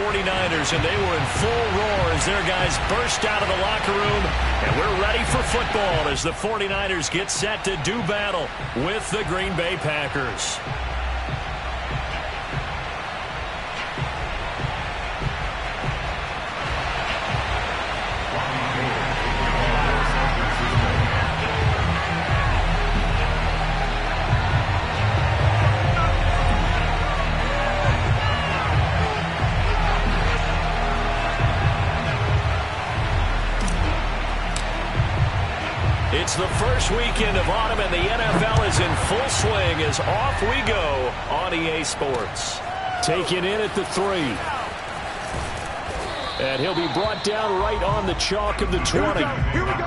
49ers, and they were in full roar as their guys burst out of the locker room. And we're ready for football as the 49ers get set to do battle with the Green Bay Packers. It's the first weekend of autumn, and the NFL is in full swing as off we go on EA Sports. Taken in at the 3. And he'll be brought down right on the chalk of the 20. Here we go.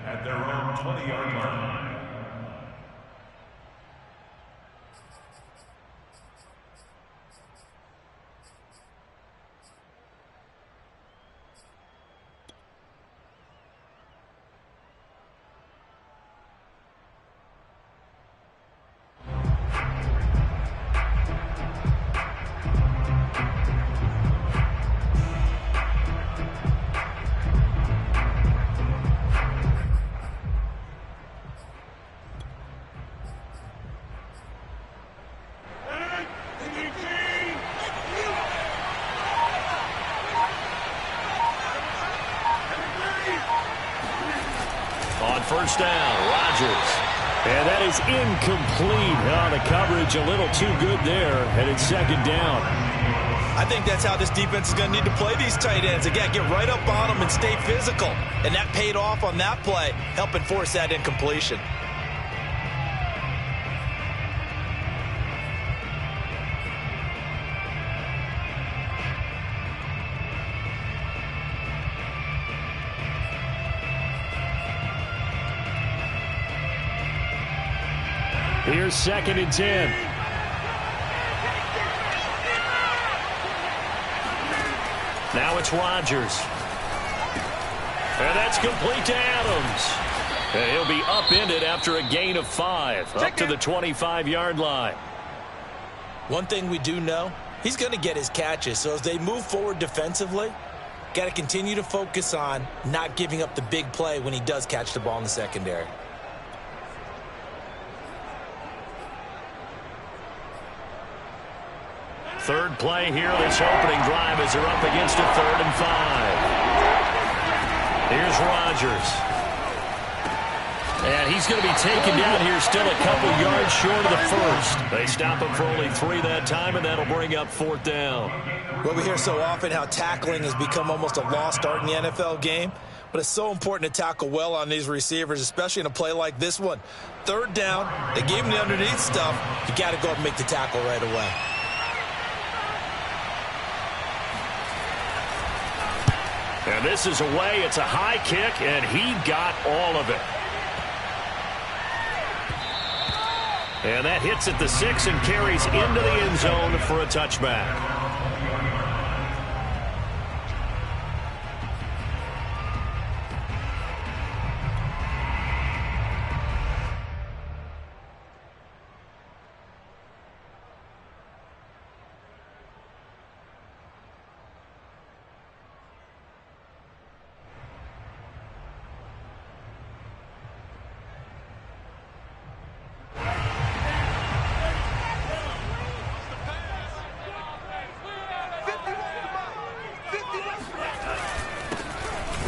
At their own 20-yard line. First down, Rodgers. And that is incomplete. Oh, the coverage a little too good there, and it's second down. I think that's how this defense is going to need to play these tight ends. Again, get right up on them and stay physical. And that paid off on that play, helping force that incompletion. Here's second and 10. Now it's Rodgers. And that's complete to Adams. And he'll be upended after a gain of 5, up to the 25-yard line. One thing we do know, he's going to get his catches. So as they move forward defensively, got to continue to focus on not giving up the big play when he does catch the ball in the secondary. Third play here, this opening drive as they're up against a 3rd and 5. Here's Rodgers. And he's going to be taken down here still a couple yards short of the first. They stop him for only 3 that time, and that'll bring up 4th down. Well, we hear so often how tackling has become almost a lost art in the NFL game. But it's so important to tackle well on these receivers, especially in a play like this one. 3rd down, they gave him the underneath stuff. You got to go up and make the tackle right away. And this is away. It's a high kick, and he got all of it. And that hits at the 6 and carries into the end zone for a touchback.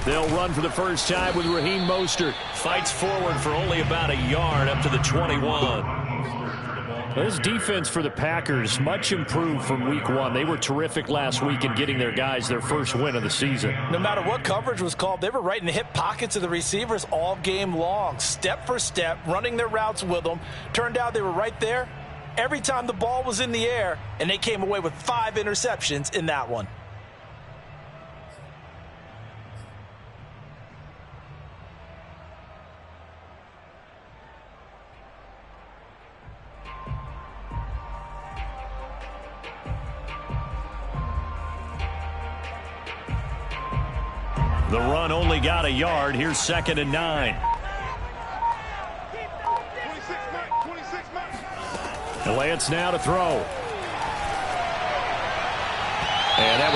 They'll run for the first time with Raheem Mostert. Fights forward for only about a yard up to the 21. This defense for the Packers, much improved from week 1. They were terrific last week in getting their guys their first win of the season. No matter what coverage was called, they were right in the hip pockets of the receivers all game long. Step for step, running their routes with them. Turned out they were right there every time the ball was in the air, and they came away with 5 interceptions in that one. The run only got a yard. Here's 2nd and 9. Lance now to throw.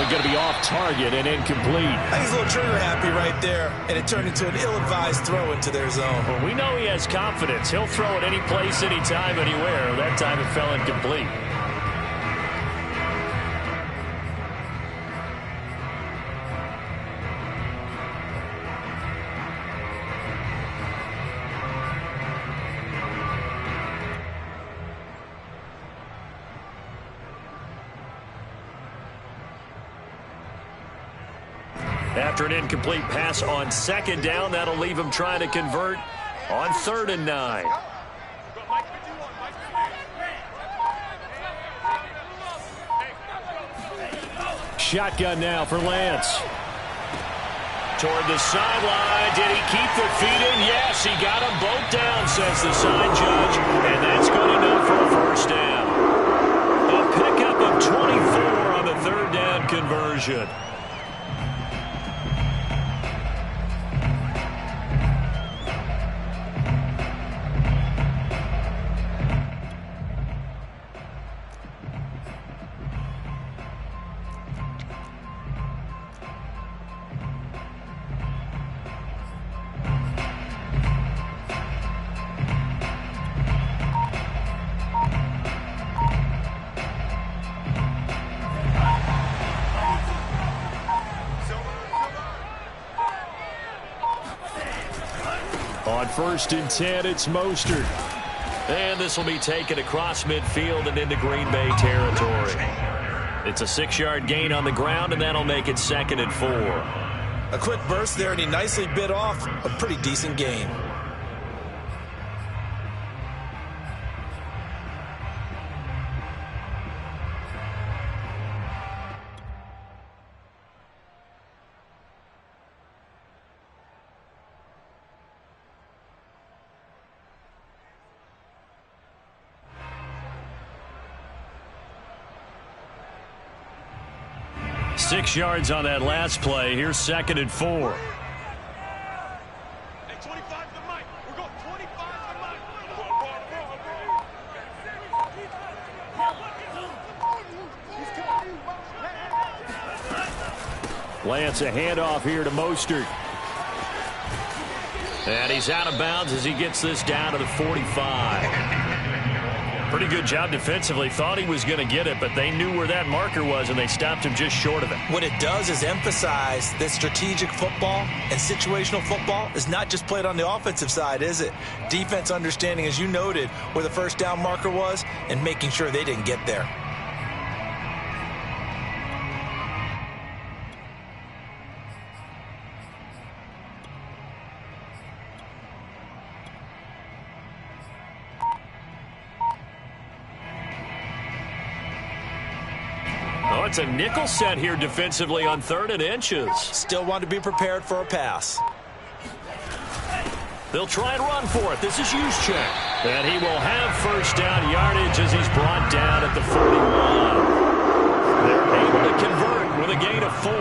going to be off target and incomplete. I think he's a little trigger happy right there, and it turned into an ill-advised throw into their zone. Well, we know he has confidence. He'll throw it any place, anytime, anywhere. That time it fell incomplete. After an incomplete pass on second down, that'll leave him trying to convert on 3rd and 9. Shotgun now for Lance. Toward the sideline. Did he keep their feet in? Yes, he got them both down, says the sign judge. And that's good enough for a first down. A pickup of 24 on the 3rd down conversion. On 1st and 10, it's Mostert. And this will be taken across midfield and into Green Bay territory. It's a 6-yard gain on the ground, and that'll make it 2nd and 4. A quick burst there, and he nicely bit off a pretty decent gain. Six yards on that last play. Here's 2nd and 4. Lance, a handoff here to Mostert. And he's out of bounds as he gets this down to the 45. Pretty good job defensively. Thought he was going to get it, but they knew where that marker was, and they stopped him just short of it. What it does is emphasize that strategic football and situational football is not just played on the offensive side, is it? Defense understanding, as you noted, where the first down marker was and making sure they didn't get there. It's a nickel set here defensively on 3rd and inches. Still want to be prepared for a pass. They'll try and run for it. This is Juszczyk. And he will have first down yardage as he's brought down at the 41. They're able to convert with a gain of 4.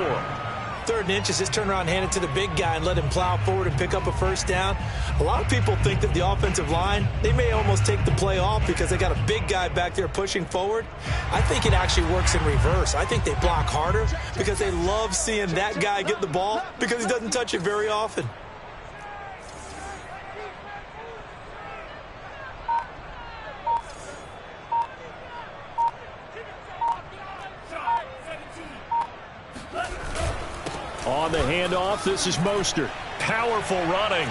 3rd and inches, just turn around, hand it to the big guy, and let him plow forward and pick up a first down. A lot of people think that the offensive line, they may almost take the play off because they got a big guy back there pushing forward. I think it actually works in reverse. I think they block harder because they love seeing that guy get the ball because he doesn't touch it very often. On the handoff, this is Mostert. Powerful running.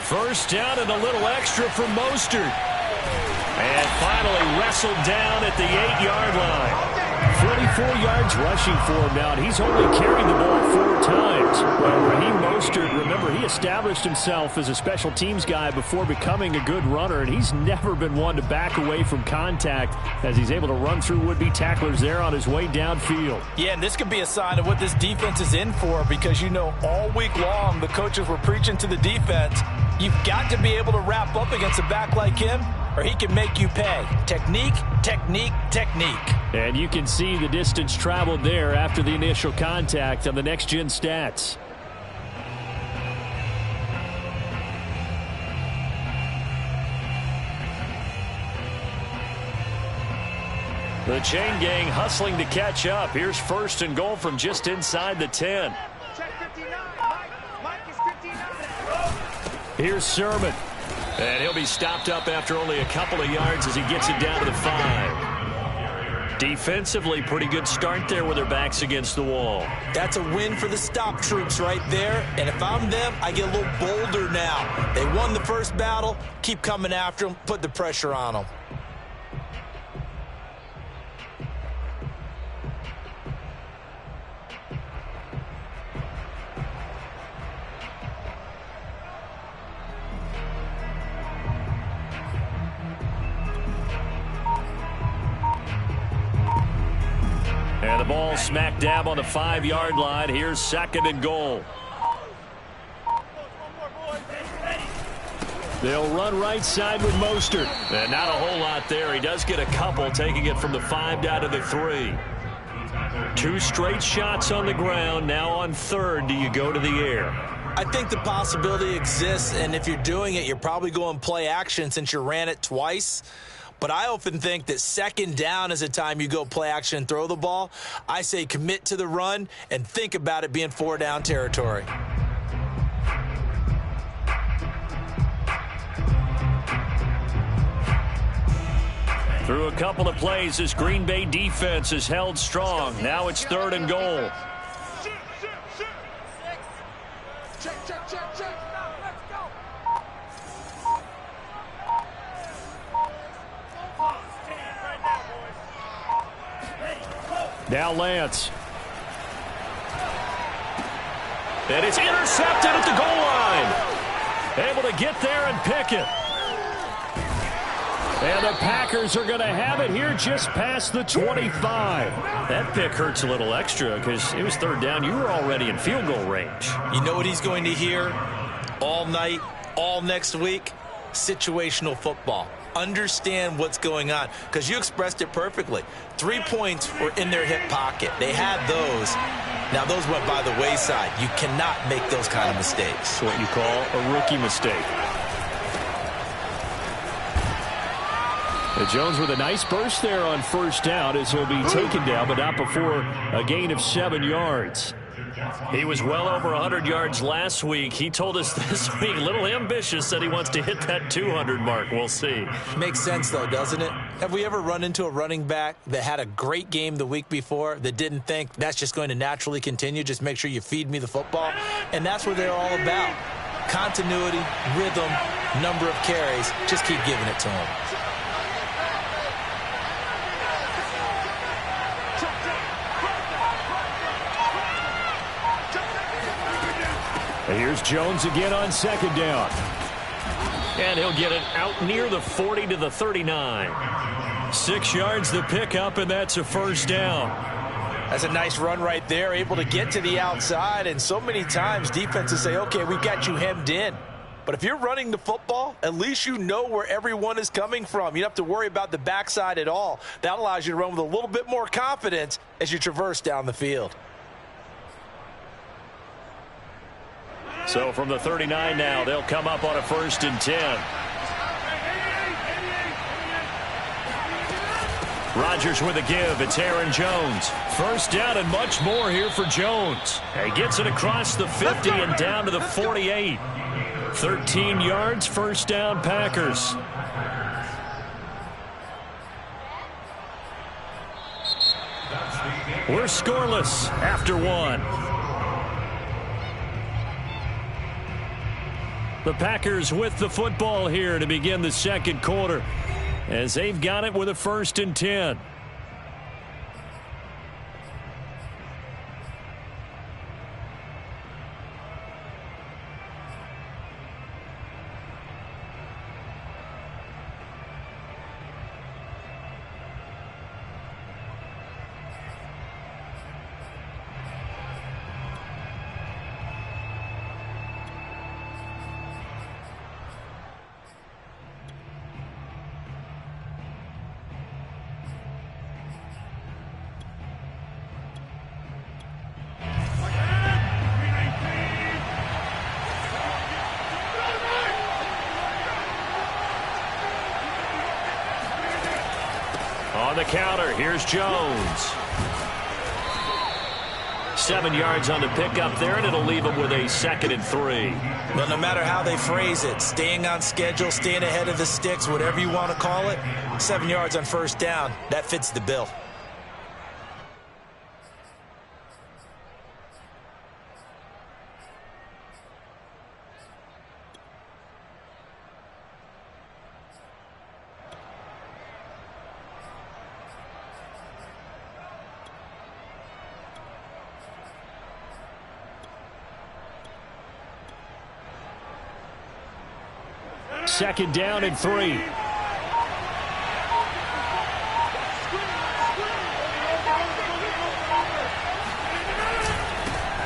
First down and a little extra for Mostert. And finally wrestled down at the 8-yard line. 44 yards rushing for him now, and he's only carried the ball 4 times. Well, Raheem Mostert, remember, he established himself as a special teams guy before becoming a good runner, and he's never been one to back away from contact as he's able to run through would-be tacklers there on his way downfield. Yeah, and this could be a sign of what this defense is in for because, you know, all week long the coaches were preaching to the defense, you've got to be able to wrap up against a back like him or he can make you pay. Technique, technique, technique. And you can see the distance traveled there after the initial contact on the next-gen stats. The chain gang hustling to catch up. Here's 1st and goal from just inside the 10. Here's Sermon. And he'll be stopped up after only a couple of yards as he gets it down to the 5. Defensively, pretty good start there with their backs against the wall. That's a win for the stop troops right there. And if I'm them, I get a little bolder now. They won the first battle. Keep coming after them. Put the pressure on them. And the ball smack dab on the 5-yard line. Here's 2nd and goal. They'll run right side with Mostert. And not a whole lot there. He does get a couple, taking it from the 5 down to the 3. 2 straight shots on the ground. Now on 3rd, do you go to the air? I think the possibility exists, and if you're doing it, you're probably going play action since you ran it twice. But I often think that 2nd down is a time you go play action and throw the ball. I say commit to the run and think about it being 4-down territory. Through a couple of plays, this Green Bay defense is held strong. Now it's 3rd and goal. Now Lance. And it's intercepted at the goal line. Able to get there and pick it. And the Packers are going to have it here just past the 25. That pick hurts a little extra because it was 3rd down. You were already in field goal range. You know what he's going to hear all night, all next week? Situational football. Understand what's going on, because you expressed it perfectly. 3 points were in their hip pocket. They had those. Now, those went by the wayside. You cannot make those kind of mistakes. It's what you call a rookie mistake. And Jones with a nice burst there on 1st down as he'll be taken down, but not before a gain of 7 yards. He was well over 100 yards last week. He told us this week, a little ambitious, said he wants to hit that 200 mark. We'll see. Makes sense, though, doesn't it? Have we ever run into a running back that had a great game the week before that didn't think that's just going to naturally continue? Just make sure you feed me the football. And that's what they're all about. Continuity, rhythm, number of carries. Just keep giving it to them. Here's Jones again on 2nd down. And he'll get it out near the 40 to the 39. 6 yards the pickup, and that's a 1st down. That's a nice run right there, able to get to the outside. And so many times defenses say, okay, we've got you hemmed in. But if you're running the football, at least you know where everyone is coming from. You don't have to worry about the backside at all. That allows you to run with a little bit more confidence as you traverse down the field. So from the 39 now, they'll come up on a 1st and 10. Rodgers with a give. It's Aaron Jones. 1st down and much more here for Jones. He gets it across the 50 and down to the 48. 13 yards, 1st down Packers. We're scoreless after 1. The Packers with the football here to begin the 2nd quarter as they've got it with a 1st and 10. counter. Here's Jones. 7 yards on the pickup there, and it'll leave him with a 2nd and 3. Well, no matter how they phrase it, staying on schedule, staying ahead of the sticks, whatever you want to call it, 7 yards on first down, that fits the bill. Second down and 3.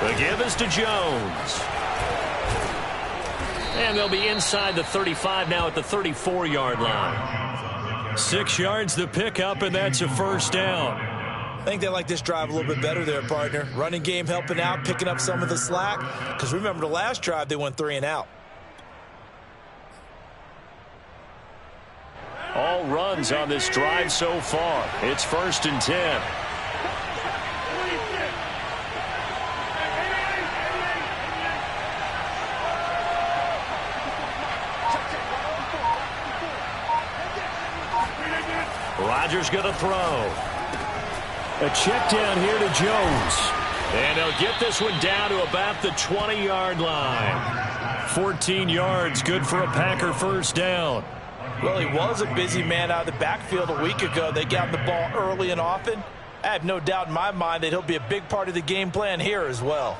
The give is to Jones. And they'll be inside the 35 now at the 34-yard line. 6 yards the pickup, and that's a first down. I think they like this drive a little bit better there, partner. Running game helping out, picking up some of the slack. Because remember the last drive, they went 3 and out. All runs on this drive so far. It's 1st and 10. Rodgers going to throw. A check down here to Jones. And they'll get this one down to about the 20-yard line. 14 yards, good for a Packer first down. Well, he was a busy man out of the backfield a week ago. They got the ball early and often. I have no doubt in my mind that he'll be a big part of the game plan here as well.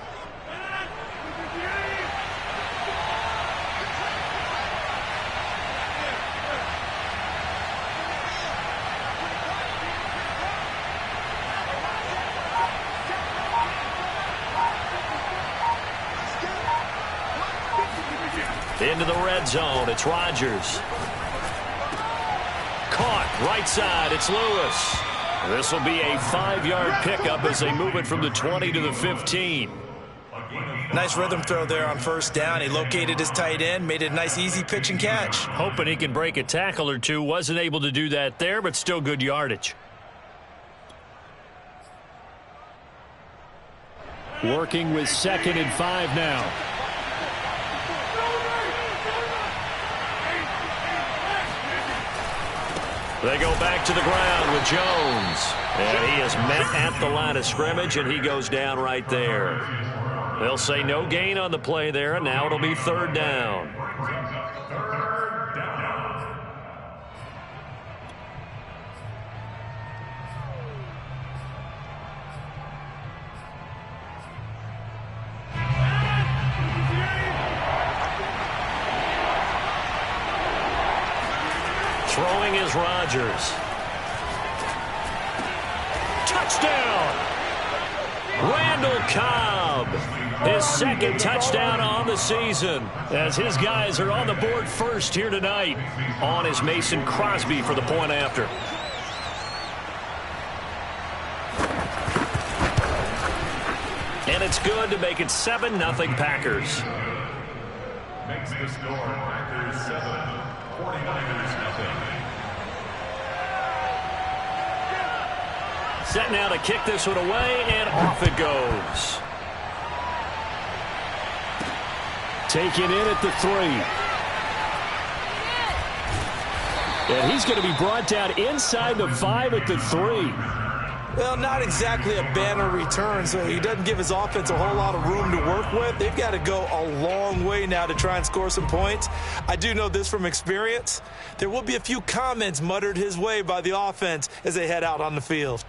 Into the red zone, it's Rodgers. Caught, right side, it's Lewis. This will be a 5-yard pickup as they move it from the 20 to the 15. Nice rhythm throw there on first down. He located his tight end, made it a nice easy pitch and catch. Hoping he can break a tackle or two. Wasn't able to do that there, but still good yardage. Working with 2nd and 5 now. They go back to the ground with Jones. And he is met at the line of scrimmage, and he goes down right there. They'll say no gain on the play there, and now it'll be 3rd down. Throwing is Rodgers. Touchdown! Randall Cobb, his 2nd touchdown on the season, as his guys are on the board first here tonight. On is Mason Crosby for the point after. And it's good to make it 7-0 Packers. Makes the score Packers 7, 49ers nothing. Set now to kick this one away, and off it goes. Taken in at the 3. And he's going to be brought down inside the 5 at the 3. Well, not exactly a banner return, so he doesn't give his offense a whole lot of room to work with. They've got to go a long way now to try and score some points. I do know this from experience. There will be a few comments muttered his way by the offense as they head out on the field.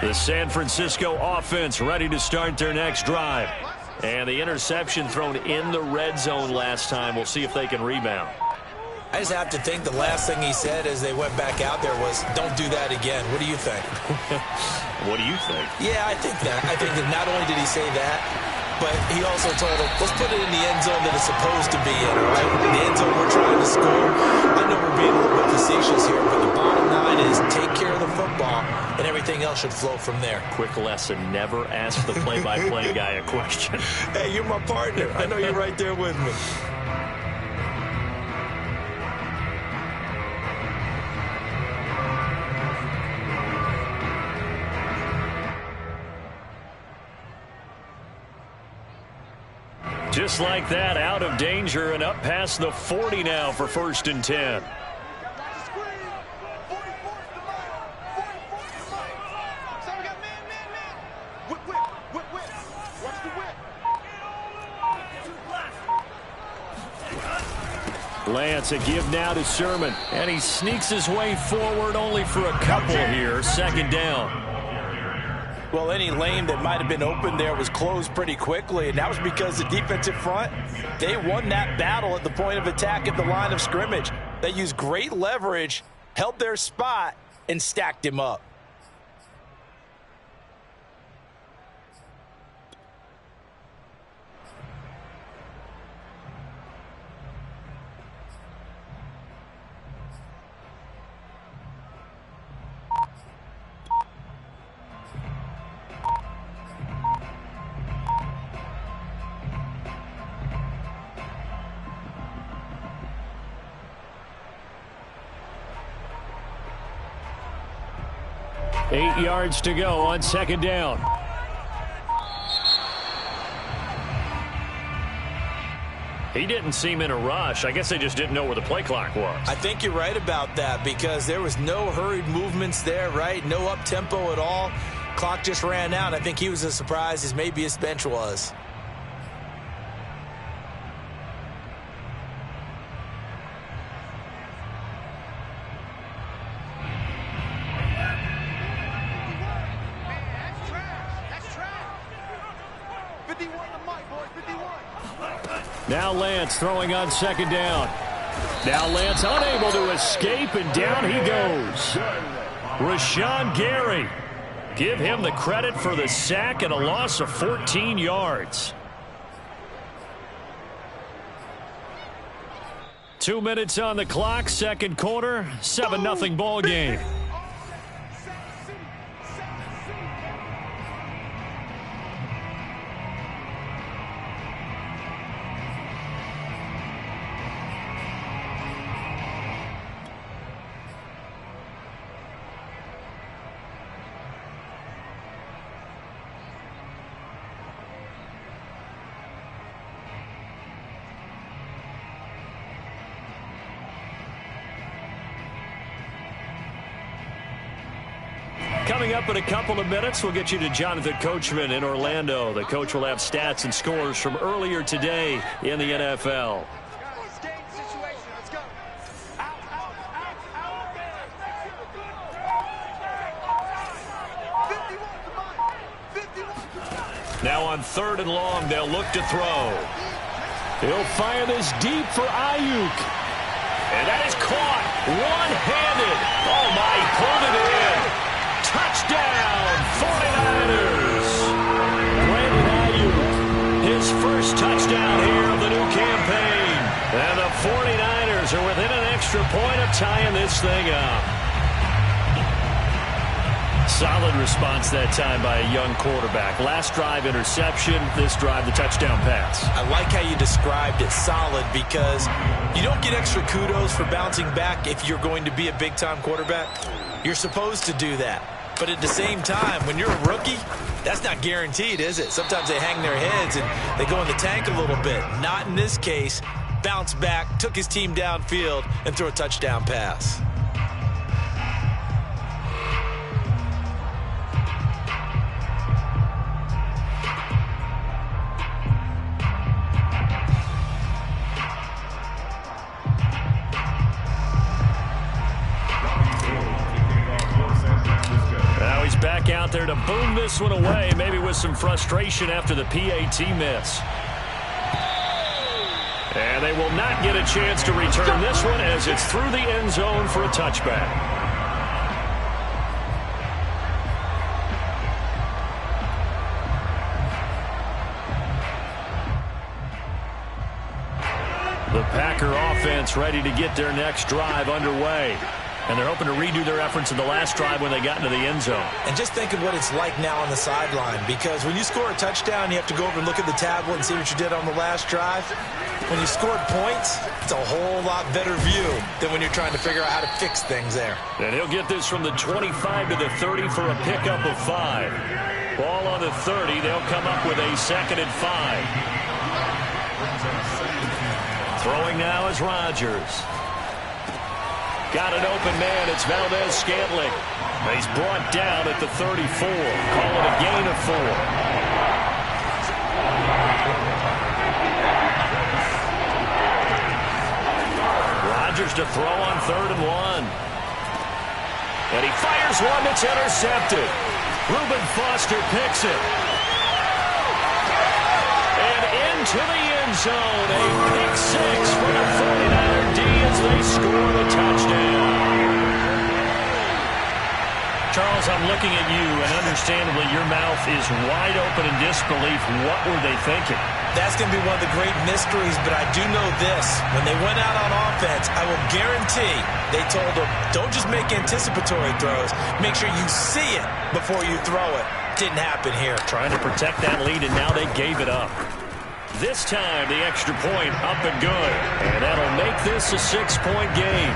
The San Francisco offense ready to start their next drive. And the interception thrown in the red zone last time. We'll see if they can rebound. I just have to think the last thing he said as they went back out there was, don't do that again. What do you think? What do you think? Yeah, I think that. I think that not only did he say that, but he also told them, let's put it in the end zone that it's supposed to be in, all right? The end zone we're trying to score. I know we're being a little bit facetious here, but the bottom line is take care of the football, and everything else should flow from there. Quick lesson, never ask the play-by-play guy a question. Hey, you're my partner. I know you're right there with me. Just like that, out of danger and up past the 40 now for 1st and 10. Lance, a give now to Sermon. And he sneaks his way forward only for a couple here. 2nd down. Well, any lane that might have been open there was closed pretty quickly, and that was because the defensive front, they won that battle at the point of attack at the line of scrimmage. They used great leverage, held their spot, and stacked him up. Eight yards to go on 2nd down. He didn't seem in a rush. I guess they just didn't know where the play clock was. I think you're right about that because there was no hurried movements there, right? No up-tempo at all. Clock just ran out. I think he was as surprised as maybe his bench was. Now Lance throwing on 2nd down. Now Lance unable to escape, and down he goes. Rashawn Gary. Give him the credit for the sack and a loss of 14 yards. 2 minutes on the clock, 2nd quarter, 7-0 ball game. Coming up in a couple of minutes, we'll get you to Jonathan Coachman in Orlando. The coach will have stats and scores from earlier today in the NFL. Now on 3rd and long, they'll look to throw. He'll fire this deep for Ayuk. And that is caught one-handed. Oh, my, he pulled it in. Touchdown, 49ers. Brandon Ayuk, his first touchdown here of the new campaign. And the 49ers are within an extra point of tying this thing up. Solid response that time by a young quarterback. Last drive, interception. This drive, the touchdown pass. I like how you described it, solid, because you don't get extra kudos for bouncing back if you're going to be a big-time quarterback. You're supposed to do that. But at the same time, when you're a rookie, that's not guaranteed, is it? Sometimes they hang their heads and they go in the tank a little bit. Not in this case. Bounce back, took his team downfield, and threw a touchdown pass. Back out there to boom this one away, maybe with some frustration after the PAT miss. And they will not get a chance to return this one as it's through the end zone for a touchback. The Packer offense ready to get their next drive underway. And they're hoping to redo their efforts in the last drive when they got into the end zone. And just think of what it's like now on the sideline, because when you score a touchdown, you have to go over and look at the tablet and see what you did on the last drive. When you scored points, it's a whole lot better view than when you're trying to figure out how to fix things there. And he'll get this from the 25 to the 30 for a pickup of 5. Ball on the 30. They'll come up with a 2nd and 5. Throwing now is Rodgers. Got an open man. It's Valdez-Scantling. He's brought down at the 34. Call it a gain of 4. Rodgers to throw on 3rd and 1. And he fires one that's intercepted. Reuben Foster picks it. And into the end zone. A pick 6 for the 49er D as they score the touchdown. Charles, I'm looking at you, and understandably your mouth is wide open in disbelief. What were they thinking? That's going to be one of the great mysteries, but I do know this. When they went out on offense, I will guarantee they told them, don't just make anticipatory throws. Make sure you see it before you throw it. Didn't happen here. Trying to protect that lead, and now they gave it up. This time, the extra point up and good. And that'll make this a 6-point game.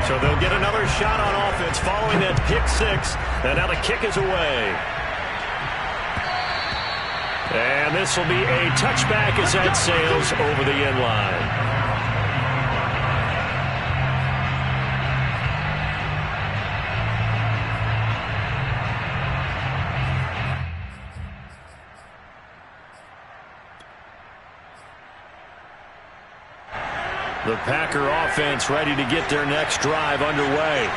So they'll get another shot on offense following that pick 6. And now the kick is away. And this will be a touchback as that sails over the end line. The Packer offense ready to get their next drive underway.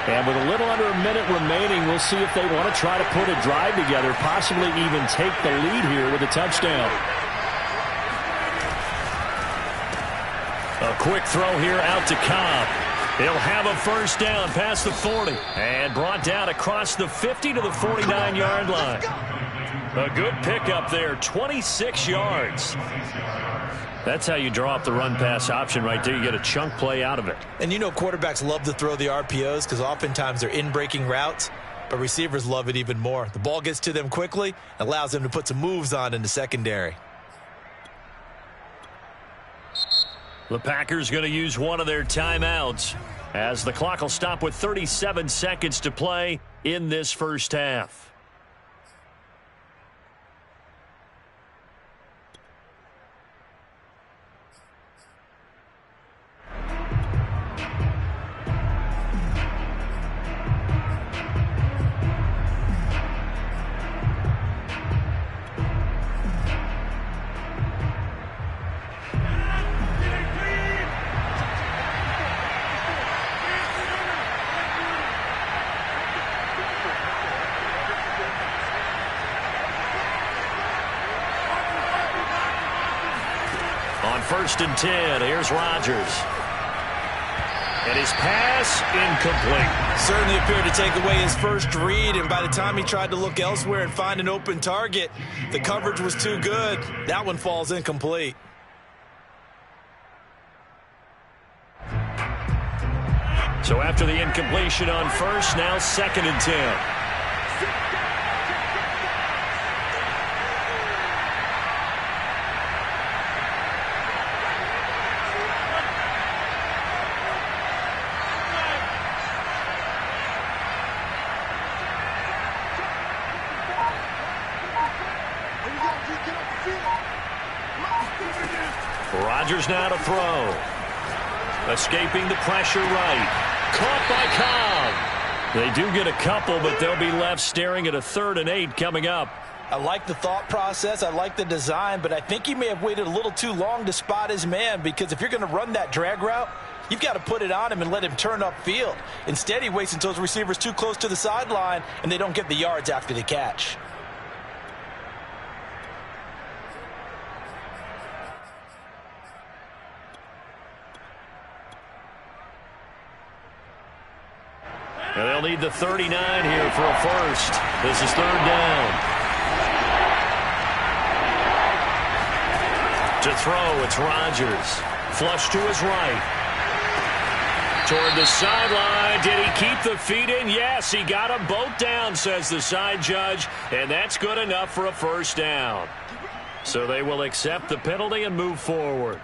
And with a little under a minute remaining, we'll see if they want to try to put a drive together, possibly even take the lead here with a touchdown. A quick throw here out to Cobb. He'll have a first down past the 40. And brought down across the 50 to the 49-yard line. A good pickup there, 26 yards. That's how you draw up the run-pass option right there. You get a chunk play out of it. And you know quarterbacks love to throw the RPOs because oftentimes they're in-breaking routes, but receivers love it even more. The ball gets to them quickly, allows them to put some moves on in the secondary. The Packers going to use one of their timeouts as the clock will stop with 37 seconds to play in this first half. First and 10. Here's Rodgers. And his pass incomplete. Certainly appeared to take away his first read, and by the time he tried to look elsewhere and find an open target, the coverage was too good. That one falls incomplete. So after the incompletion on first, now 2nd and 10. Rodgers now to throw. Escaping the pressure right. Caught by Cobb. They do get a couple, but they'll be left staring at a 3rd and 8 coming up. I like the thought process. I like the design, but I think he may have waited a little too long to spot his man, because if you're going to run that drag route, you've got to put it on him and let him turn upfield. Instead, he waits until his receiver's too close to the sideline, and they don't get the yards after the catch. And they'll need the 39 here for a first. This is 3rd down. To throw, it's Rodgers. Flush to his right. Toward the sideline. Did he keep the feet in? Yes, he got them both down, says the side judge. And that's good enough for a first down. So they will accept the penalty and move forward.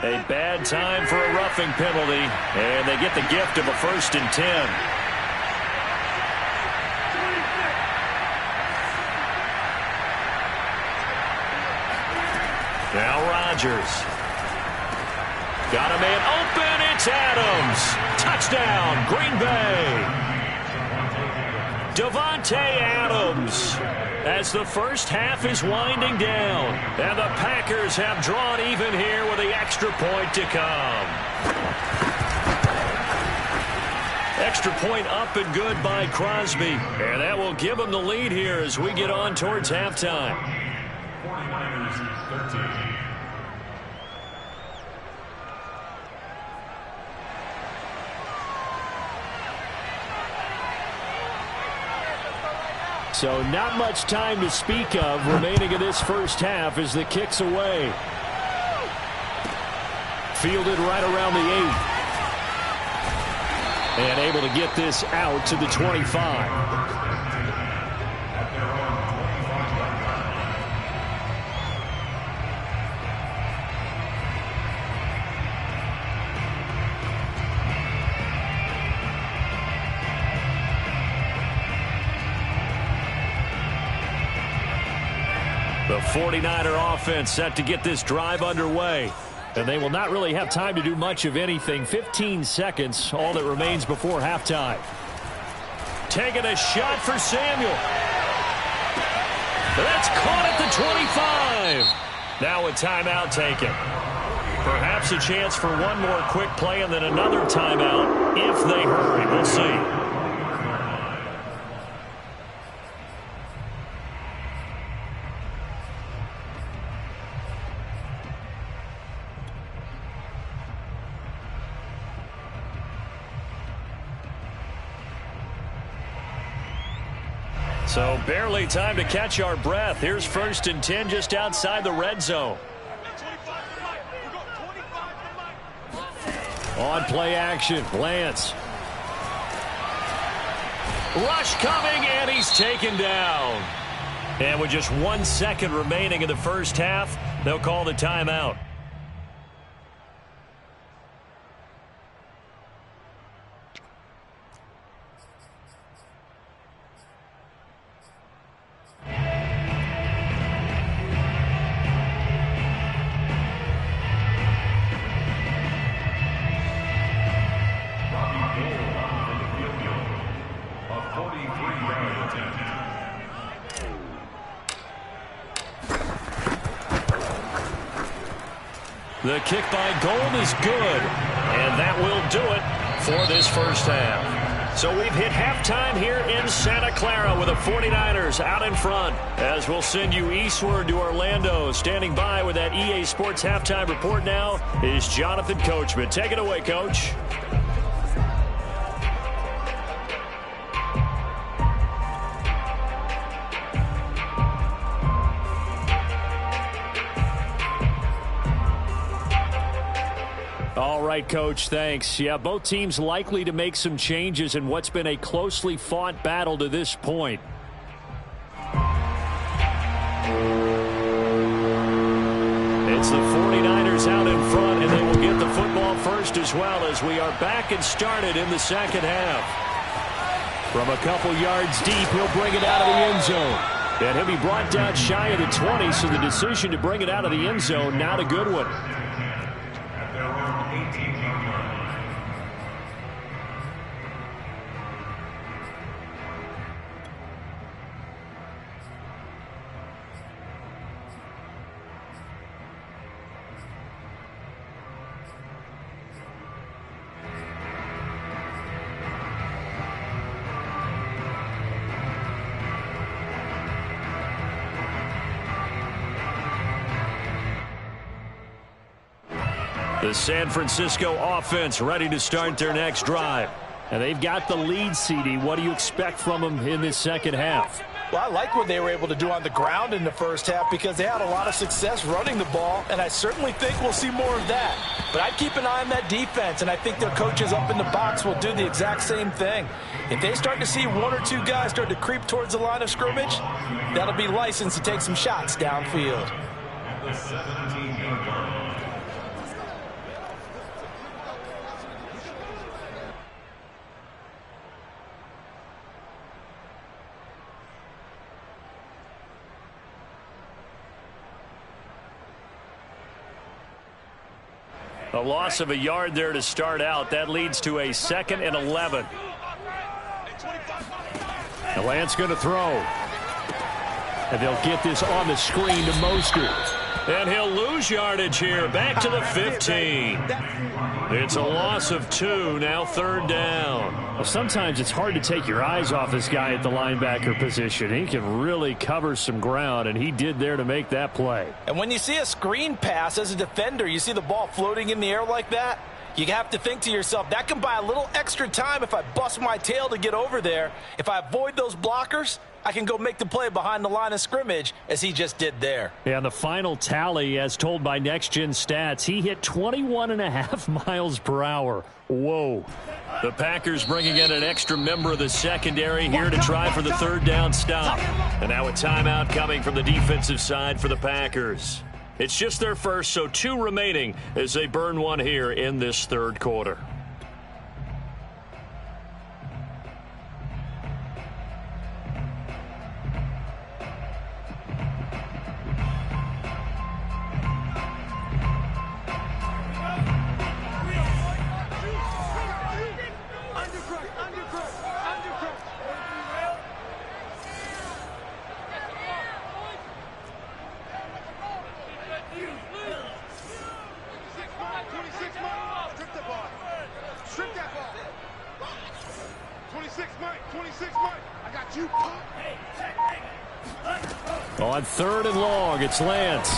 A bad time for a roughing penalty, and they get the gift of a 1st and 10. Now Rodgers. Got a man open. It's Adams. Touchdown, Green Bay. Davante Adams. As the first half is winding down, and the Packers have drawn even here with the extra point to come. Extra point up and good by Crosby, and that will give them the lead here as we get on towards halftime. 49ers 13. So not much time to speak of remaining in this first half as the kick's away. Fielded right around the 8. And able to get this out to the 25. The 49er offense set to get this drive underway. And they will not really have time to do much of anything. 15 seconds, all that remains before halftime. Taking a shot for Samuel. That's caught at the 25. Now a timeout taken. Perhaps a chance for one more quick play and then another timeout if they hurry. We'll see. So barely time to catch our breath. Here's 1st and 10 just outside the red zone. On play action, Lance. Rush coming, and he's taken down. And with just 1 second remaining in the first half, they'll call the timeout. The kick by Gold is good, and that will do it for this first half. So we've hit halftime here in Santa Clara with the 49ers out in front. As we'll send you eastward to Orlando. Standing by with that EA Sports halftime report now is Jonathan Coachman. Take it away, Coach. All right, Coach, thanks. Yeah, both teams likely to make some changes in what's been a closely fought battle to this point. It's the 49ers out in front, and they will get the football first as well as we are back and started in the second half. From a couple yards deep, he'll bring it out of the end zone. And he'll be brought down shy of the 20, so the decision to bring it out of the end zone, not a good one. The San Francisco offense ready to start their next drive. And they've got the lead, CD. What do you expect from them in this second half? Well, I like what they were able to do on the ground in the first half because they had a lot of success running the ball, and I certainly think we'll see more of that. But I'd keep an eye on that defense, and I think their coaches up in the box will do the exact same thing. If they start to see one or two guys start to creep towards the line of scrimmage, that'll be licensed to take some shots downfield. A loss of a yard there to start out. That leads to a 2nd and 11. The Lance going to throw. And they'll get this on the screen to Mostert. And he'll lose yardage here. Back to the 15. It's a loss of 2. Now 3rd down. Well, sometimes it's hard to take your eyes off this guy at the linebacker position. He can really cover some ground, and he did there to make that play. And when you see a screen pass as a defender, you see the ball floating in the air like that, you have to think to yourself, that can buy a little extra time if I bust my tail to get over there. If I avoid those blockers, I can go make the play behind the line of scrimmage, as he just did there. And the final tally, as told by Next Gen Stats, he hit 21.5 miles per hour. Whoa. The Packers bringing in an extra member of the secondary here to try for the 3rd down stop. And now a timeout coming from the defensive side for the Packers. It's just their first, so 2 remaining as they burn one here in this 3rd quarter. On 3rd and long, it's Lance.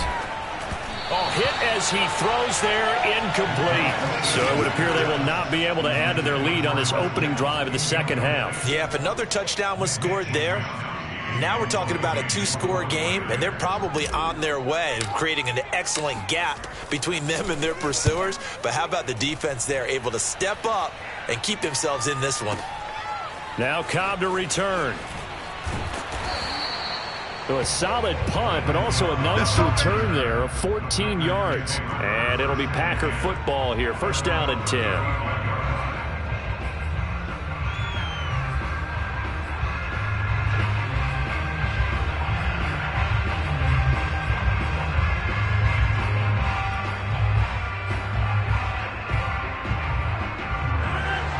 Hit as he throws there, incomplete. So it would appear they will not be able to add to their lead on this opening drive of the 2nd half. Yeah, if another touchdown was scored there, now we're talking about a 2-score game, and they're probably on their way of creating an excellent gap between them and their pursuers. But how about the defense there, able to step up and keep themselves in this one? Now Cobb to return. So a solid punt, but also a nice return there of 14 yards. And it'll be Packer football here. 1st down and 10.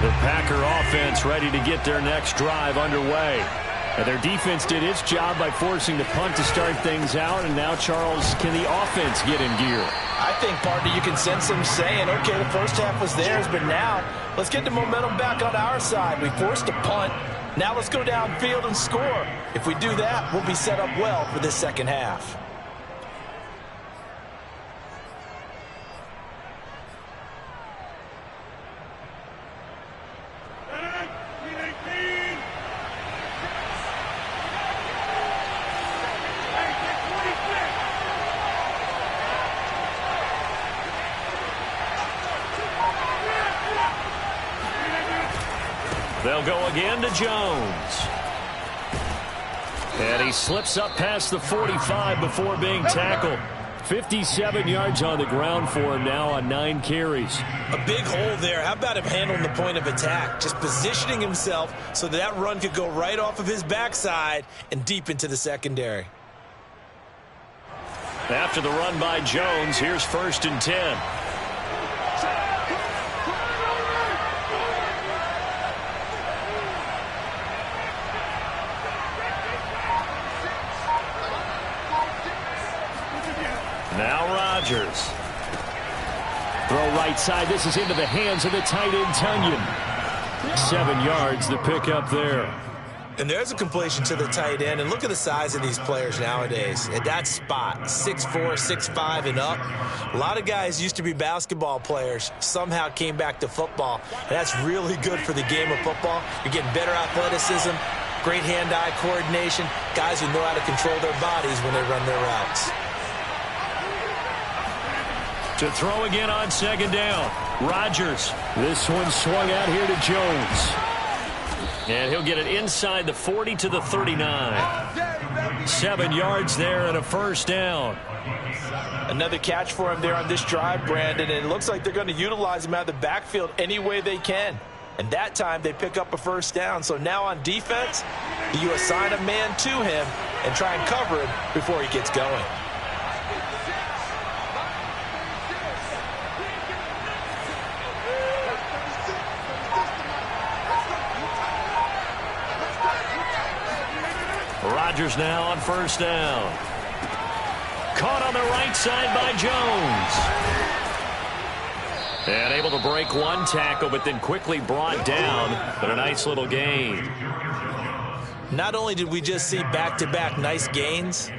The Packer offense ready to get their next drive underway. And their defense did its job by forcing the punt to start things out. And now, Charles, can the offense get in gear? I think, partner, you can sense them saying, okay, the first half was theirs, but now let's get the momentum back on our side. We forced a punt. Now let's go downfield and score. If we do that, we'll be set up well for this 2nd half. They'll go again to Jones. And he slips up past the 45 before being tackled. 57 yards on the ground for him now on 9 carries. A big hole there. How about him handling the point of attack? Just positioning himself so that run could go right off of his backside and deep into the secondary. After the run by Jones, here's 1st and 10. Now Rodgers. Throw right side. This is into the hands of the tight end, Tunyon. 7 yards, the pickup there. And there's a completion to the tight end. And look at the size of these players nowadays. At that spot, 6'4", 6'5", and up. A lot of guys used to be basketball players, somehow came back to football. And that's really good for the game of football. You're getting better athleticism, great hand-eye coordination, guys who know how to control their bodies when they run their routes. To throw again on 2nd down. Rodgers. This one swung out here to Jones. And he'll get it inside the 40 to the 39. 7 yards there and a 1st down. Another catch for him there on this drive, Brandon. And it looks like they're going to utilize him out of the backfield any way they can. And that time they pick up a 1st down. So now on defense, you assign a man to him and try and cover him before he gets going. Rodgers now on first down. Caught on the right side by Jones. And able to break one tackle, but then quickly brought down. But a nice little gain. Not only did we just see back-to-back nice gains,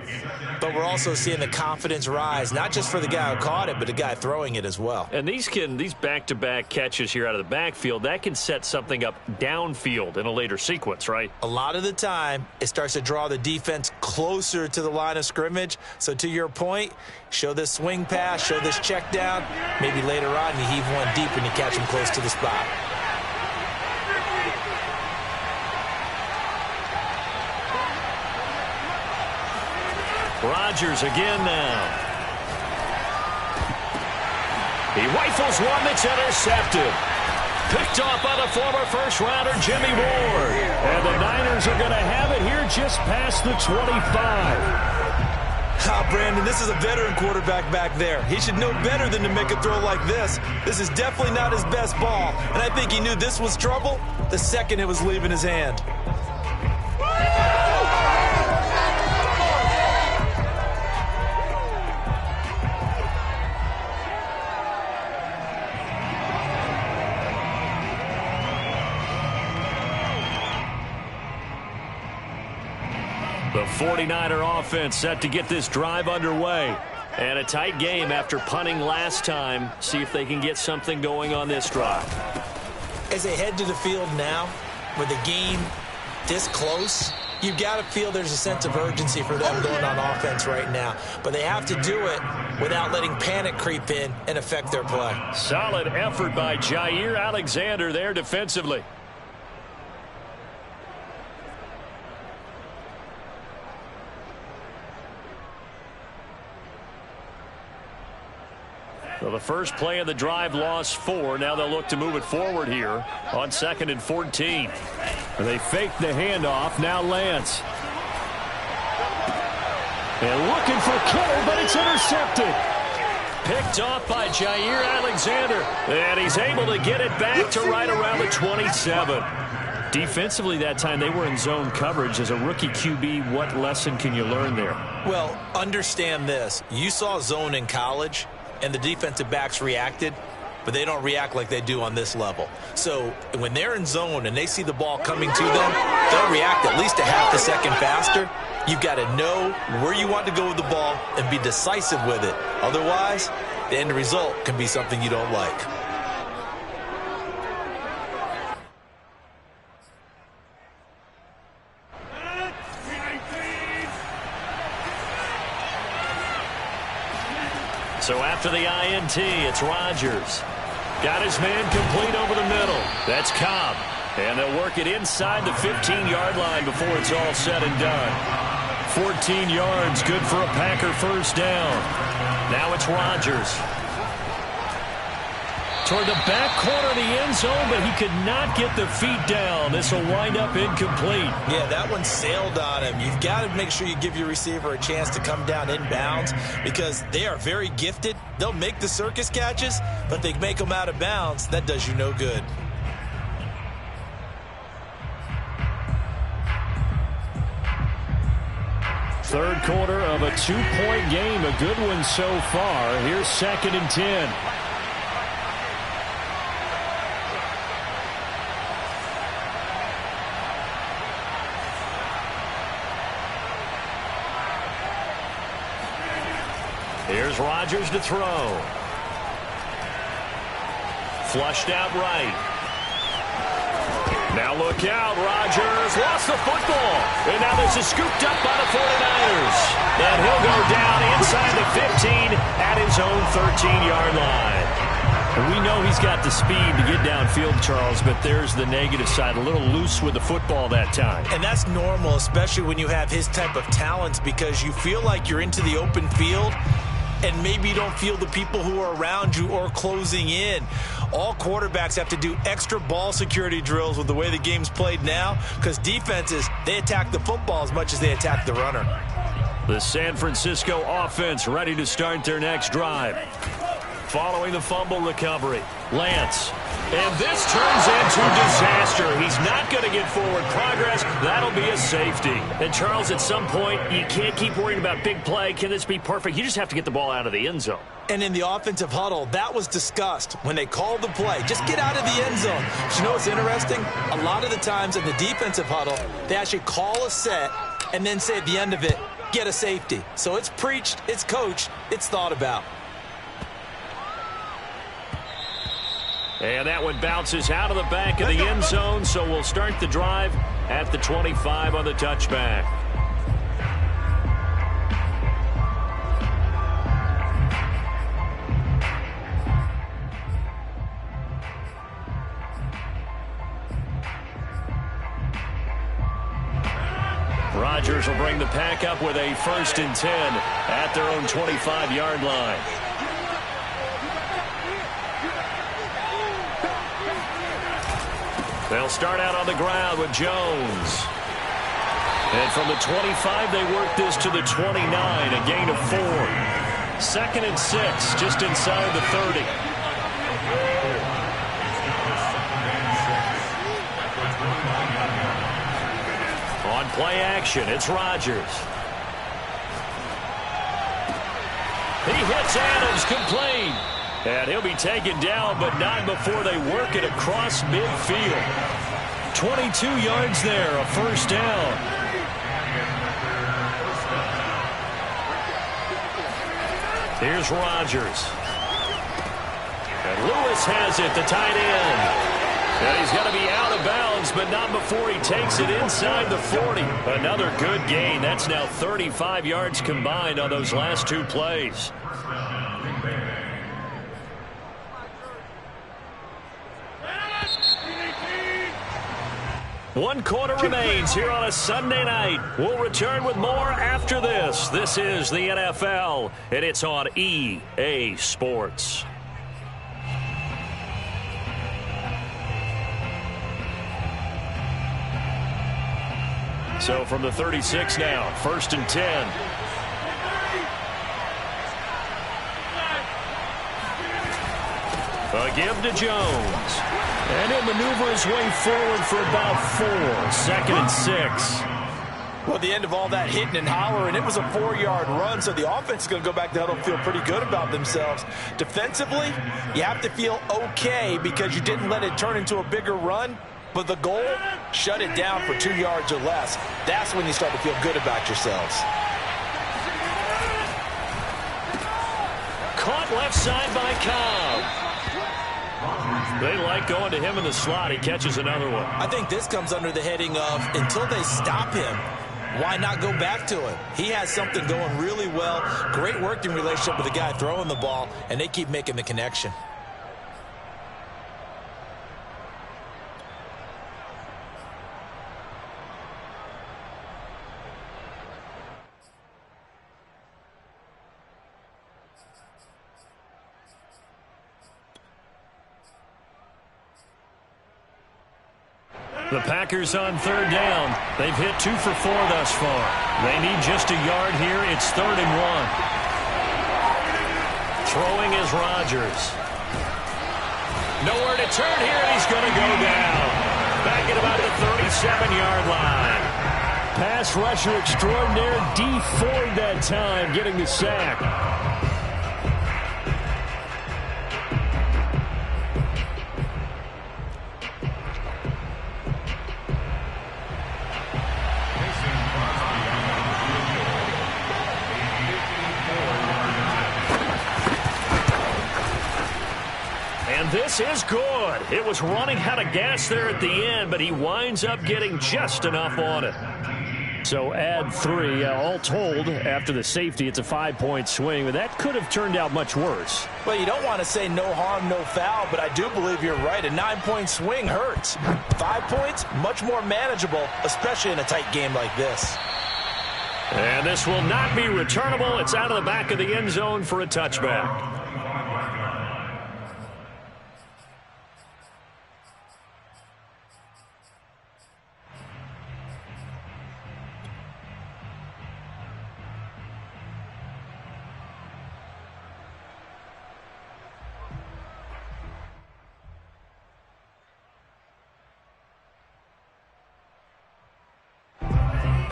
but we're also seeing the confidence rise, not just for the guy who caught it, but the guy throwing it as well. And these back-to-back catches here out of the backfield, that can set something up downfield in a later sequence, right? A lot of the time, it starts to draw the defense closer to the line of scrimmage. So to your point, show this swing pass, show this check down. Maybe later on you heave one deep and you catch him close to the spot. Rodgers again now. He rifles one that's intercepted. Picked off by the former first-rounder Jimmy Ward. And the Niners are going to have it here just past the 25. Brandon, this is a veteran quarterback back there. He should know better than to make a throw like this. This is definitely not his best ball. And I think he knew this was trouble the second it was leaving his hand. The 49er offense set to get this drive underway. And a tight game after punting last time. See if they can get something going on this drive. As they head to the field now, with the game this close, you've got to feel there's a sense of urgency for them going on offense right now. But they have to do it without letting panic creep in and affect their play. Solid effort by Jair Alexander there defensively. So the first play of the drive lost 4. Now they'll look to move it forward here on 2nd and 14. They fake the handoff. Now Lance. And looking for Kittle, but it's intercepted. Picked off by Jair Alexander. And he's able to get it back to right around the 27. Defensively that time, they were in zone coverage. As a rookie QB, what lesson can you learn there? Well, understand this. You saw zone in college, and the defensive backs reacted, but they don't react like they do on this level. So when they're in zone and they see the ball coming to them, they'll react at least a half a second faster. You've got to know where you want to go with the ball and be decisive with it. Otherwise, the end result can be something you don't like. So after the INT, it's Rodgers. Got his man complete over the middle. That's Cobb. And they'll work it inside the 15-yard line before it's all said and done. 14 yards, good for a Packer first down. Now it's Rodgers. Toward the back corner of the end zone, but he could not get the feet down. This will wind up incomplete. Yeah, that one sailed on him. You've got to make sure you give your receiver a chance to come down inbounds because they are very gifted. They'll make the circus catches, but they make them out of bounds. That does you no good. Third quarter of a 2-point game. A good one so far. Here's 2nd and 10. Here's Rodgers to throw. Flushed out right. Now look out. Rodgers lost the football. And now this is scooped up by the 49ers. And he'll go down inside the 15 at his own 13-yard line. And we know he's got the speed to get downfield, Charles, but there's the negative side. A little loose with the football that time. And that's normal, especially when you have his type of talents, because you feel like you're into the open field and maybe you don't feel the people who are around you or closing in. All quarterbacks have to do extra ball security drills with the way the game's played now because defenses, they attack the football as much as they attack the runner. The San Francisco offense ready to start their next drive. Following the fumble recovery, Lance And this turns into disaster. He's not going to get forward progress. That'll be a safety. And, Charles, at some point, you can't keep worrying about big play. Can this be perfect? You just have to get the ball out of the end zone. And in the offensive huddle, that was discussed when they called the play. Just get out of the end zone. But you know what's interesting? A lot of the times in the defensive huddle, they actually call a set and then say at the end of it, get a safety. So it's preached, it's coached, it's thought about. And that one bounces out of the back of the end zone, so we'll start the drive at the 25 on the touchback. Rodgers will bring the pack up with a 1st and 10 at their own 25-yard line. They'll start out on the ground with Jones. And from the 25, they work this to the 29, a gain of 4. 2nd and 6, just inside the 30. On play action, it's Rodgers. He hits Adams complete. And he'll be taken down, but not before they work it across midfield. 22 yards there, a 1st down. Here's Rodgers. And Lewis has it, the tight end. And he's got to be out of bounds, but not before he takes it inside the 40. Another good gain. That's now 35 yards combined on those last 2 plays. One quarter remains here on a Sunday night. We'll return with more after this. This is the NFL, and it's on EA Sports. So from the 36 now, 1st and 10. A give to Jones. And he'll maneuver his way forward for about 4. 2nd and 6. Well, the end of all that hitting and hollering, it was a 4-yard run, so the offense is going to go back to the huddle and feel pretty good about themselves. Defensively, you have to feel okay because you didn't let it turn into a bigger run, but the goal, shut it down for 2 yards or less. That's when you start to feel good about yourselves. Caught left side by Cobb. They like going to him in the slot. He catches another one. I think this comes under the heading of until they stop him, why not go back to him? He has something going really well. Great working relationship with the guy throwing the ball, and they keep making the connection. The Packers on 3rd down. They've hit 2 for 4 thus far. They need just a yard here. It's 3rd and 1. Throwing is Rodgers. Nowhere to turn here, and he's going to go down. Back at about the 37-yard line. Pass rusher extraordinaire. D Ford that time, getting the sack. This is good. It was running out of gas there at the end, but he winds up getting just enough on it. So add 3. All told, after the safety, it's a 5-point swing, but that could have turned out much worse. Well, you don't want to say no harm, no foul, but I do believe you're right. A 9-point swing hurts. 5 points, much more manageable, especially in a tight game like this. And this will not be returnable. It's out of the back of the end zone for a touchback.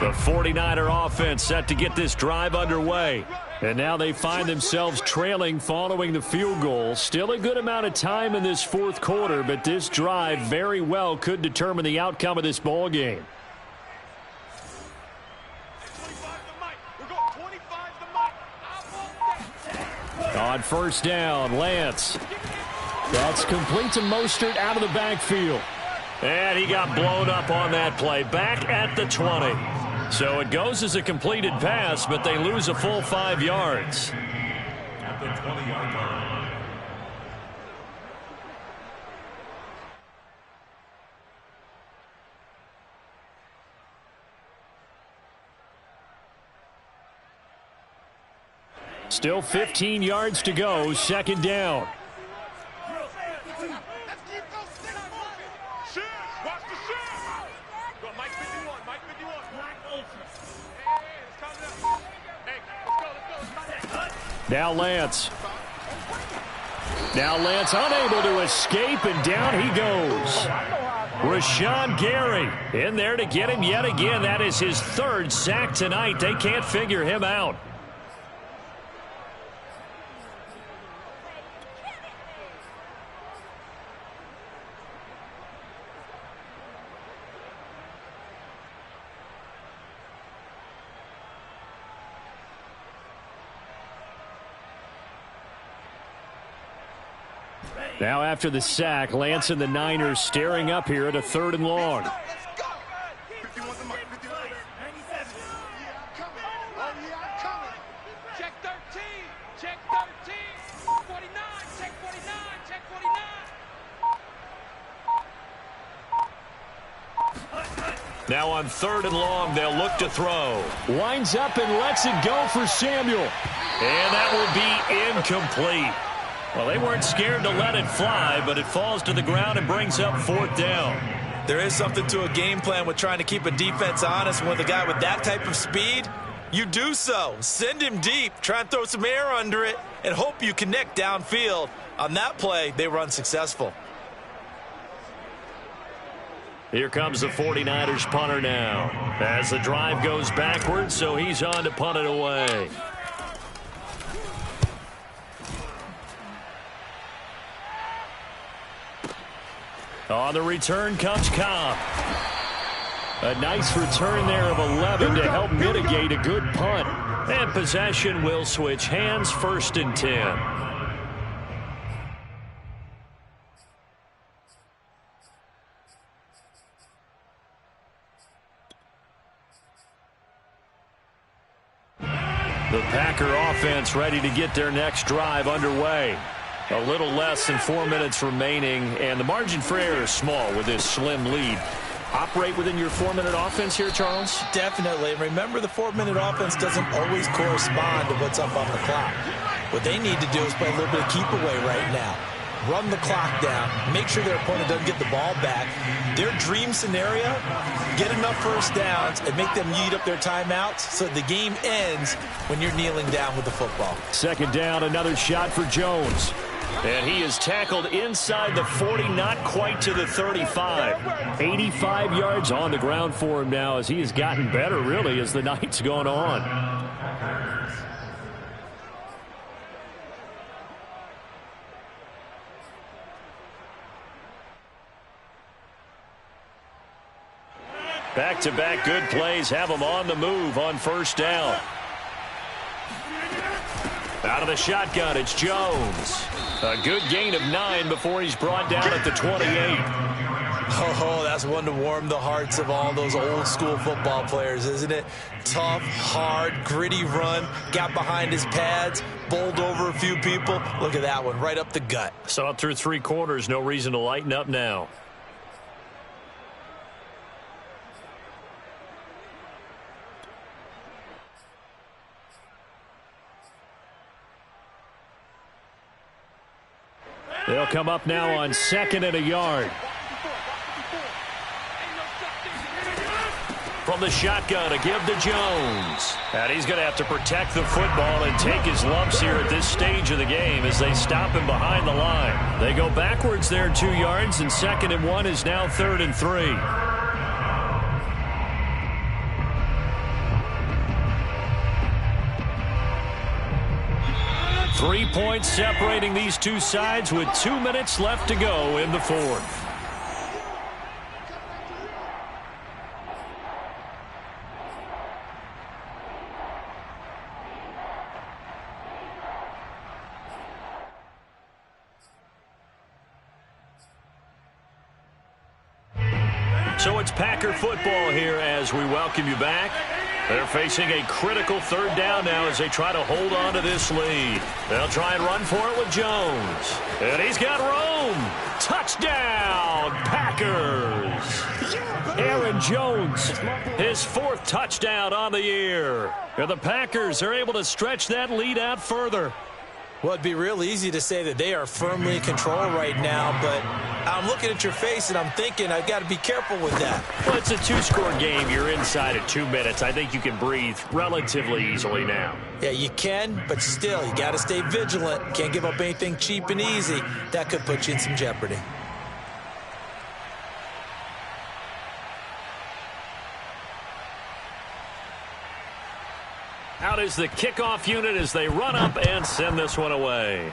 The 49er offense set to get this drive underway. And now they find themselves trailing following the field goal. Still a good amount of time in this fourth quarter, but this drive very well could determine the outcome of this ball game. On first down, Lance. That's complete to Mostert out of the backfield. And he got blown up on that play. Back at the 20. So it goes as a completed pass, but they lose a full 5 yards. At the 20-yard line. Still 15 yards to go, second down. Now Lance. Now Lance unable to escape, and down he goes. Rashawn Gary in there to get him yet again. That is his third sack tonight. They can't figure him out. Now after the sack, Lance and the Niners staring up here at a 3rd and long. Check 13. Check 13. 49. Check 49. Check 49. Now on 3rd and long, they'll look to throw. Winds up and lets it go for Samuel. And that will be incomplete. Well, they weren't scared to let it fly, but it falls to the ground and brings up 4th down. There is something to a game plan with trying to keep a defense honest. With a guy with that type of speed, you do so. Send him deep, try and throw some air under it, and hope you connect downfield. On that play, they were unsuccessful. Here comes the 49ers punter now. As the drive goes backwards, so he's on to punt it away. On the return comes Cobb. A nice return there of 11 to help mitigate a good punt. And possession will switch hands, 1st and 10. The Packer offense ready to get their next drive underway. A little less than 4 minutes remaining, and the margin for error is small with this slim lead. Operate within your 4-minute offense here, Charles? Definitely. And remember, the 4-minute offense doesn't always correspond to what's up on the clock. What they need to do is play a little bit of keep away right now. Run the clock down. Make sure their opponent doesn't get the ball back. Their dream scenario, get enough first downs and make them eat up their timeouts so the game ends when you're kneeling down with the football. Second down, another shot for Jones. And he is tackled inside the 40, not quite to the 35. 85 yards on the ground for him now as he has gotten better, really, as the night's gone on. Back-to-back good plays have him on the move on first down. Out of the shotgun, it's Jones. A good gain of 9 before he's brought down at the 28. Oh, that's one to warm the hearts of all those old school football players, isn't it? Tough, hard, gritty run, got behind his pads, bowled over a few people. Look at that one, right up the gut. Saw it through 3 quarters, no reason to lighten up now. They'll come up now on 2nd and a yard. From the shotgun, a give to Jones. And he's going to have to protect the football and take his lumps here at this stage of the game as they stop him behind the line. They go backwards there 2 yards, and 2nd and 1 is now 3rd and 3. 3 points separating these two sides with 2 minutes left to go in the fourth. So it's Packer football here as we welcome you back. They're facing a critical third down now as they try to hold on to this lead. They'll try and run for it with Jones. And he's got Rome. Touchdown, Packers. Aaron Jones, his 4th touchdown on the year. And the Packers are able to stretch that lead out further. Well, it'd be real easy to say that they are firmly in control right now, but I'm looking at your face and I'm thinking I've got to be careful with that. Well, it's a 2-score game. You're inside at 2 minutes. I think you can breathe relatively easily now. Yeah, you can, but still, you got to stay vigilant. Can't give up anything cheap and easy. That could put you in some jeopardy. Out is the kickoff unit as they run up and send this one away.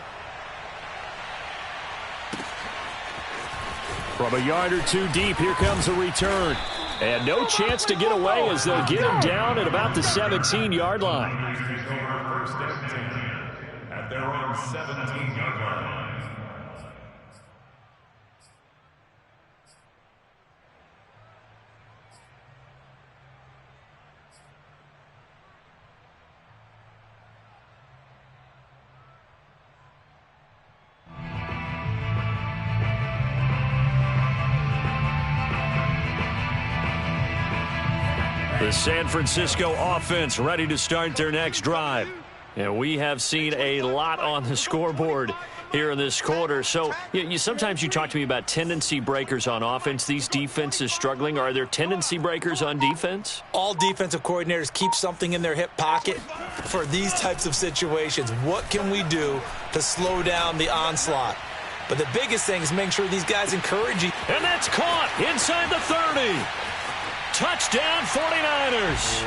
From a yard or two deep, here comes a return. And no chance to get away as they'll get him down at about the 17-yard line. First and 10 at their own 17-yard line. The San Francisco offense ready to start their next drive. And we have seen a lot on the scoreboard here in this quarter. So sometimes you talk to me about tendency breakers on offense. These defenses struggling. Are there tendency breakers on defense? All defensive coordinators keep something in their hip pocket for these types of situations. What can we do to slow down the onslaught? But the biggest thing is making sure these guys encourage you. And that's caught inside the 30. Touchdown 49ers.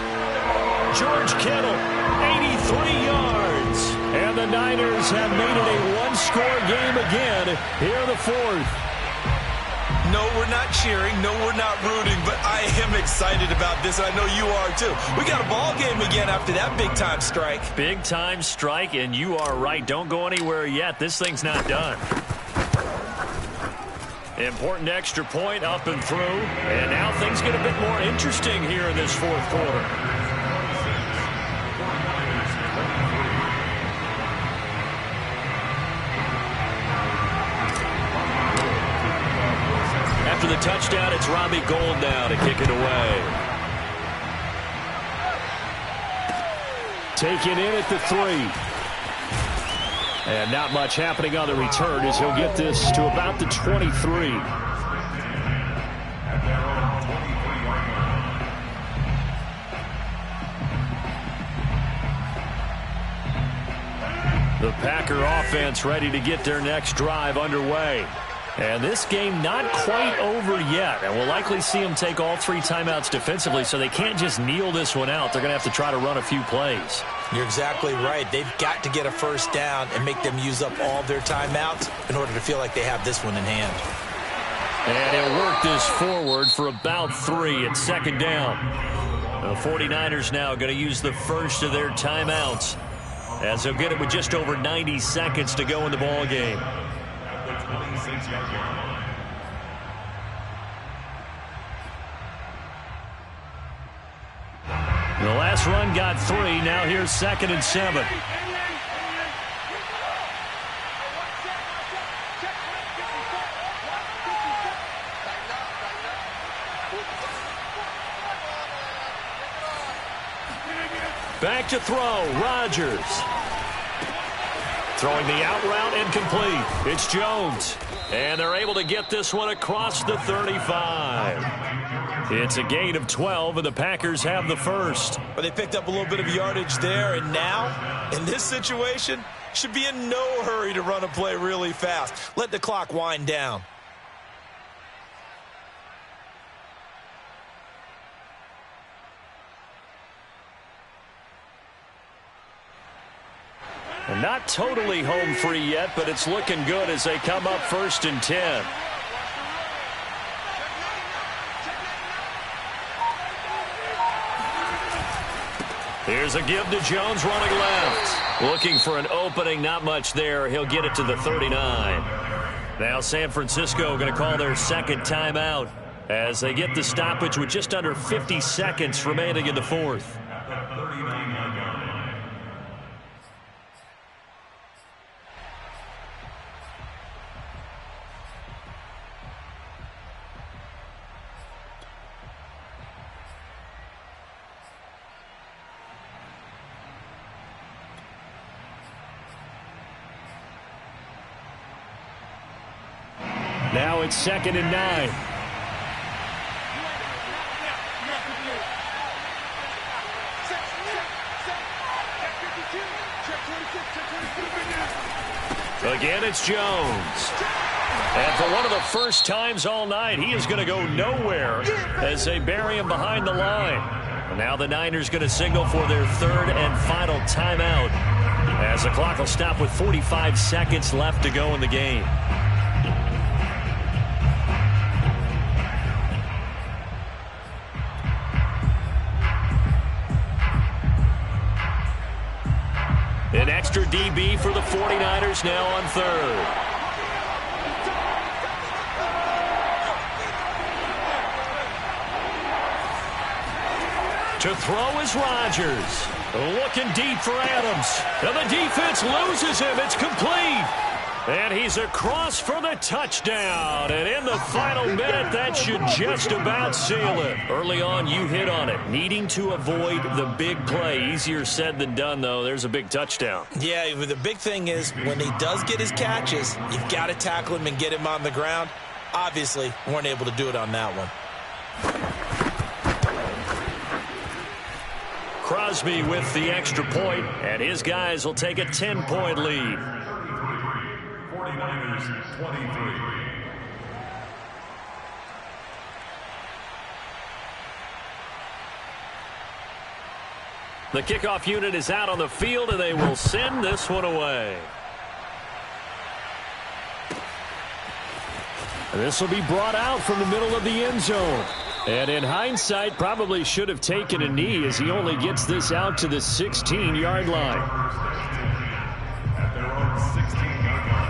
George Kittle, 83 yards. And the Niners have made it a one-score game again here in the fourth. No, we're not cheering. No, we're not rooting. But I am excited about this, and I know you are too. We got a ball game again after that big-time strike. Big-time strike, and you are right. Don't go anywhere yet. This thing's not done. Important extra point up and through. And now things get a bit more interesting here in this fourth quarter. After the touchdown, it's Robbie Gould now to kick it away. Taken in at the 3. And not much happening on the return as he'll get this to about the 23. The Packer offense ready to get their next drive underway. And this game not quite over yet. And we'll likely see them take all 3 timeouts defensively, so they can't just kneel this one out. They're going to have to try to run a few plays. You're exactly right. They've got to get a first down and make them use up all their timeouts in order to feel like they have this one in hand. And he'll work this forward for about 3 at second down. The 49ers now going to use the first of their timeouts as they'll get it with just over 90 seconds to go in the ball game. The last run got 3. Now here's 2nd and 7. Back to throw. Rodgers. Throwing the out route incomplete. It's Jones. And they're able to get this one across the 35. It's a gain of 12, and the Packers have the first. But they picked up a little bit of yardage there, and now, in this situation, should be in no hurry to run a play really fast. Let the clock wind down. And not totally home free yet, but it's looking good as they come up 1st and 10. Here's a give to Jones running left. Looking for an opening, not much there. He'll get it to the 39. Now San Francisco going to call their second timeout as they get the stoppage with just under 50 seconds remaining in the fourth. Now it's 2nd and 9. Again, it's Jones. And for one of the first times all night, he is going to go nowhere as they bury him behind the line. And now the Niners going to signal for their third and final timeout as the clock will stop with 45 seconds left to go in the game. An extra DB for the 49ers now on third. To throw is Rodgers. Looking deep for Adams. And the defense loses him. It's complete. And he's across for the touchdown. And in the final minute, that should just about seal it. Early on, you hit on it. Needing to avoid the big play. Easier said than done, though. There's a big touchdown. Yeah, the big thing is when he does get his catches, you've got to tackle him and get him on the ground. Obviously, weren't able to do it on that one. Crosby with the extra point, and his guys will take a 10-point lead. 49ers 23. The kickoff unit is out on the field, and they will send this one away. This will be brought out from the middle of the end zone. And in hindsight, probably should have taken a knee as he only gets this out to the 16-yard line. At their own 16-yard line.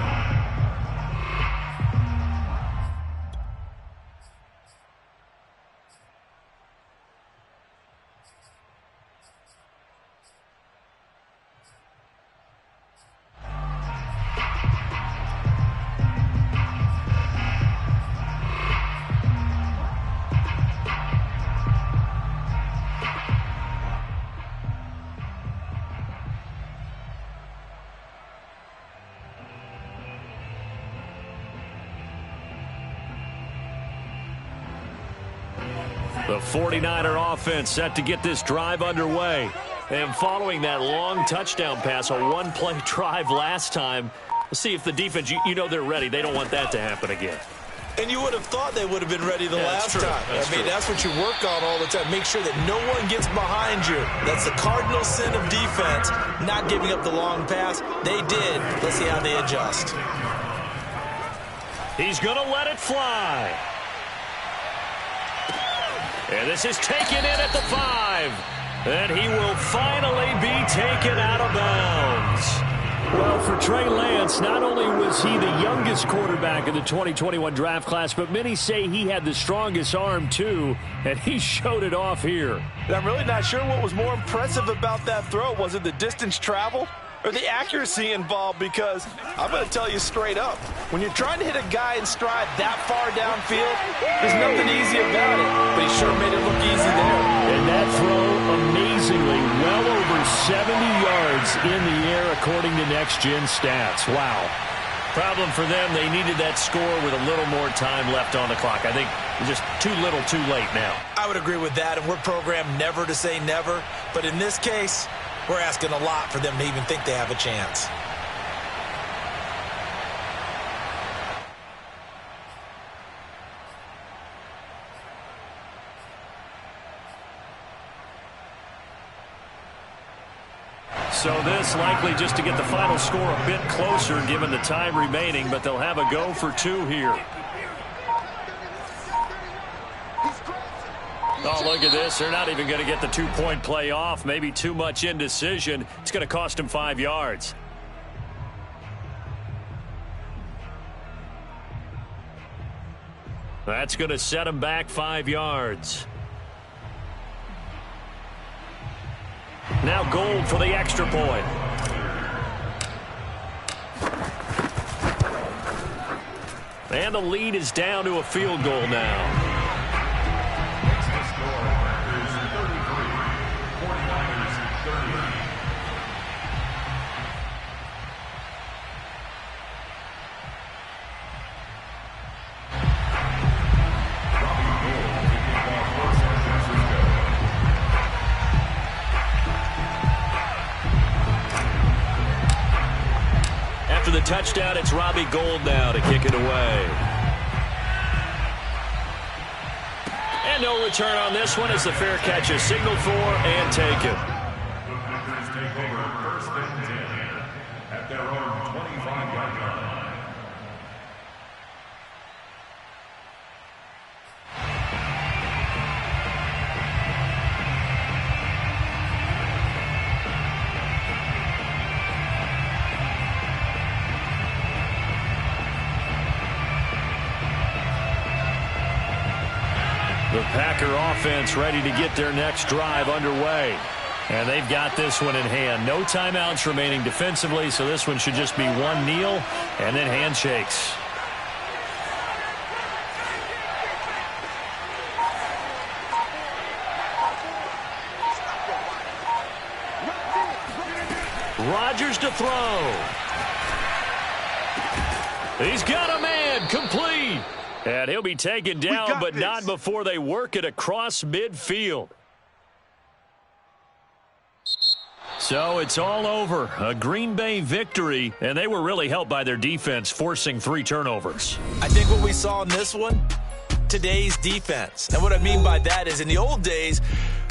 The 49er offense set to get this drive underway. And following that long touchdown pass, a one-play drive last time, let's see if the defense, you know they're ready. They don't want that to happen again. And you would have thought they would have been ready the last time. That's what you work on all the time. Make sure that no one gets behind you. That's the cardinal sin of defense, not giving up the long pass. They did. Let's see how they adjust. He's going to let it fly. And this is taken in at the 5. And he will finally be taken out of bounds. Well, for Trey Lance, not only was he the youngest quarterback in the 2021 draft class, but many say he had the strongest arm, too, and he showed it off here. And I'm really not sure what was more impressive about that throw. Was it the distance traveled or the accuracy involved? Because I'm going to tell you straight up, when you're trying to hit a guy in stride that far downfield, there's nothing easy about it. But he sure made it look easy there. And that throw, amazingly, well over 70 yards in the air, according to Next Gen Stats. Wow. Problem for them, they needed that score with a little more time left on the clock. I think just too little too late now. I would agree with that, and we're programmed never to say never. But in this case, we're asking a lot for them to even think they have a chance. So this likely just to get the final score a bit closer given the time remaining, but they'll have a go for 2 here. Oh, look at this. They're not even going to get the 2-point play off. Maybe too much indecision. It's going to cost them 5 yards. That's going to set them back 5 yards. Now Gould for the extra point. And the lead is down to a field goal now. After the touchdown, it's Robbie Gould now to kick it away. And no return on this one as the fair catch is signaled for and taken. The Packers take over 1st and 10 at their own 25-yard line. The Packer offense ready to get their next drive underway. And they've got this one in hand. No timeouts remaining defensively, so this one should just be one kneel and then handshakes. Rodgers to throw. He's got a man, complete. And he'll be taken down, but not before they work it across midfield. So it's all over. A Green Bay victory, and they were really helped by their defense, forcing 3 turnovers. I think what we saw in this one, today's defense. And what I mean by that is in the old days,